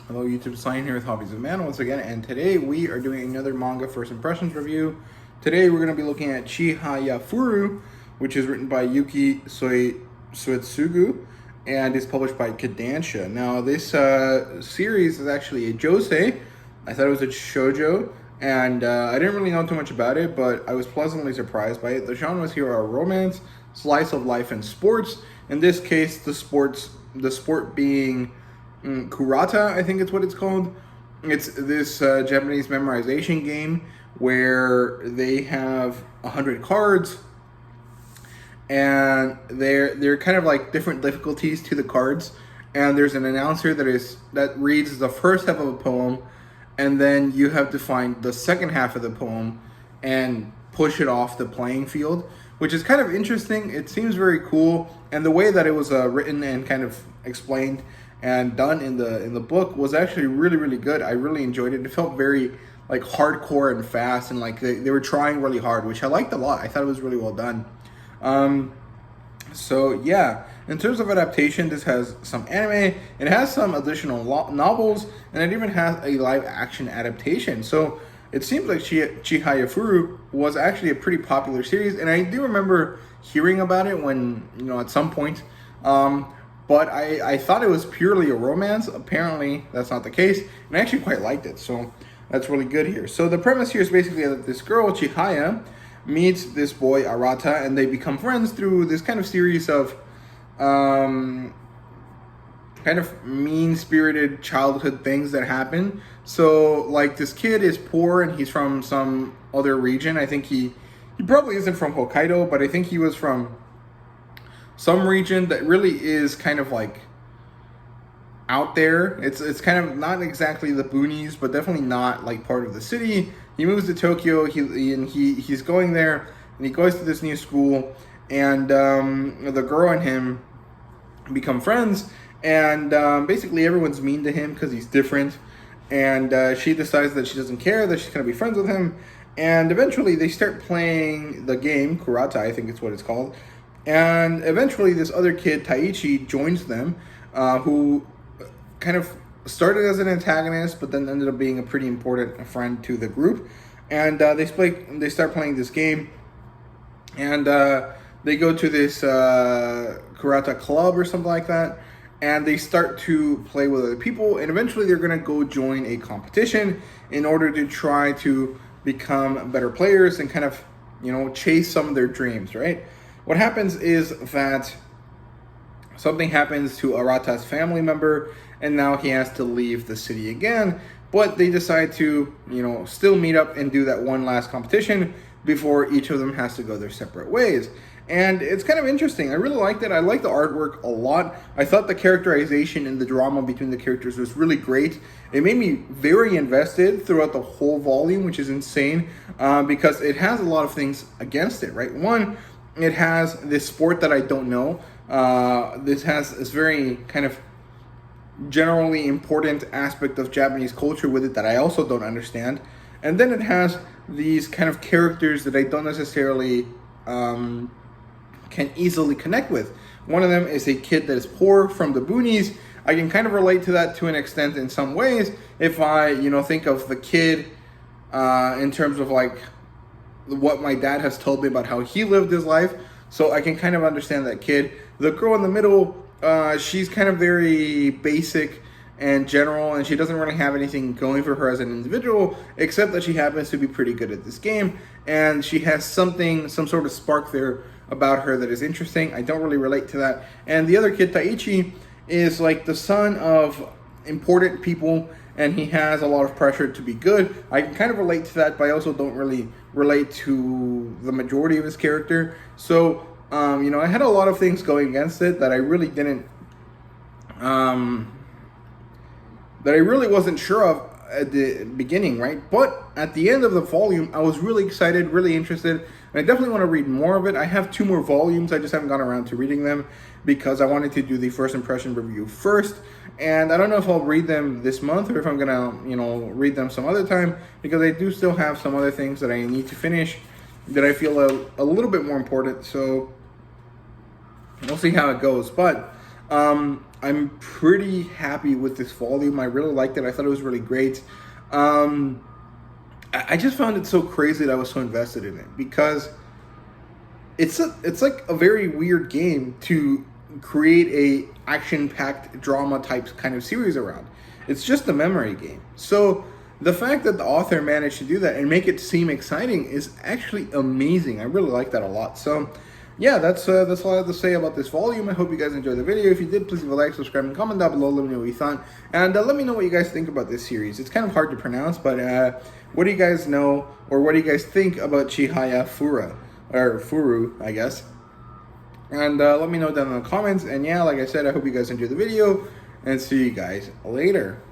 Hello YouTube, Sign here with Hobbies of Man once again, and today we are doing another manga first impressions review. Today we're going to be looking at Chihayafuru, which is written by Yuki Soetsugu and is published by Kodansha. Now this series is actually a josei. I thought it was a shoujo, and I didn't really know too much about it, but I was pleasantly surprised by it. The genres here are romance, slice of life, and sports. In this case, the sport being Kurata, I think it's what it's called. It's this Japanese memorization game where they have 100 cards, and they're kind of like different difficulties to the cards. And there's an announcer that reads the first half of a poem, and then you have to find the second half of the poem and push it off the playing field, which is kind of interesting. It seems very cool, and the way that it was written and kind of explained and done in the book was actually really good. I really enjoyed it. It felt very like hardcore and fast, and like they were trying really hard, which I liked a lot. I thought it was really well done. So yeah, in terms of adaptation, this has some anime, it has some additional novels, and it even has a live action adaptation. So it seems like Chihayafuru was actually a pretty popular series, and I do remember hearing about it when, at some point. But I thought it was purely a romance. Apparently, that's not the case, and I actually quite liked it, so that's really good here. So the premise here is basically that this girl, Chihaya, meets this boy, Arata, and they become friends through this kind of series of kind of mean-spirited childhood things that happen. So, like, this kid is poor, and he's from some other region. I think he probably isn't from Hokkaido, but I think he was from some region that really is kind of like out there. It's kind of not exactly the boonies, but definitely not like part of the city. He moves to Tokyo. He's going there, and he goes to this new school, and the girl and him become friends, and basically everyone's mean to him because he's different, and she decides that she doesn't care, that she's gonna be friends with him, and eventually they start playing the game Kurata, I think it's what it's called. And eventually this other kid, Taichi, joins them, who kind of started as an antagonist, but then ended up being a pretty important friend to the group. And they start playing this game, and they go to this Kurata club or something like that, and they start to play with other people, and eventually they're going to go join a competition in order to try to become better players and kind of, chase some of their dreams, right? What happens is that something happens to Arata's family member, and now he has to leave the city again. But they decide to, still meet up and do that one last competition before each of them has to go their separate ways. And it's kind of interesting. I really liked it. I liked the artwork a lot. I thought the characterization and the drama between the characters was really great. It made me very invested throughout the whole volume, which is insane, because it has a lot of things against it, right? One, it has this sport that I don't know. This has this very kind of generally important aspect of Japanese culture with it that I also don't understand. And then it has these kind of characters that I don't necessarily can easily connect with. One of them is a kid that is poor from the boonies. I can kind of relate to that to an extent in some ways. If I, think of the kid in terms of like what my dad has told me about how he lived his life, so I can kind of understand that kid. The girl in the middle, she's kind of very basic and general, and she doesn't really have anything going for her as an individual, except that she happens to be pretty good at this game, and she has some sort of spark there about her that is interesting. I don't really relate to that. And the other kid, Taichi, is like the son of important people, and he has a lot of pressure to be good. I can kind of relate to that, but I also don't really relate to the majority of his character. So, I had a lot of things going against it that I really didn't, that I really wasn't sure of at the beginning, right? But at the end of the volume, I was really excited, really interested, and I definitely want to read more of it. I have 2 more volumes. I just haven't gone around to reading them because I wanted to do the first impression review first. And I don't know if I'll read them this month or if I'm gonna, read them some other time, because I do still have some other things that I need to finish that I feel a little bit more important. So we'll see how it goes. But I'm pretty happy with this volume. I really liked it. I thought it was really great. I just found it so crazy that I was so invested in it, because it's like a very weird game to create a action-packed drama type kind of series around. It's just a memory game. So the fact that the author managed to do that and make it seem exciting is actually amazing. I really like that a lot. So yeah, that's all I have to say about this volume. I hope you guys enjoyed the video. If you did, please leave a like, subscribe, and comment down below. Let me know what you thought, and let me know what you guys think about this series. It's kind of hard to pronounce, but what do you guys know, or what do you guys think about Chihayafuru, or Furu, I guess? And let me know down in the comments. And yeah, like I said, I hope you guys enjoyed the video, and see you guys later.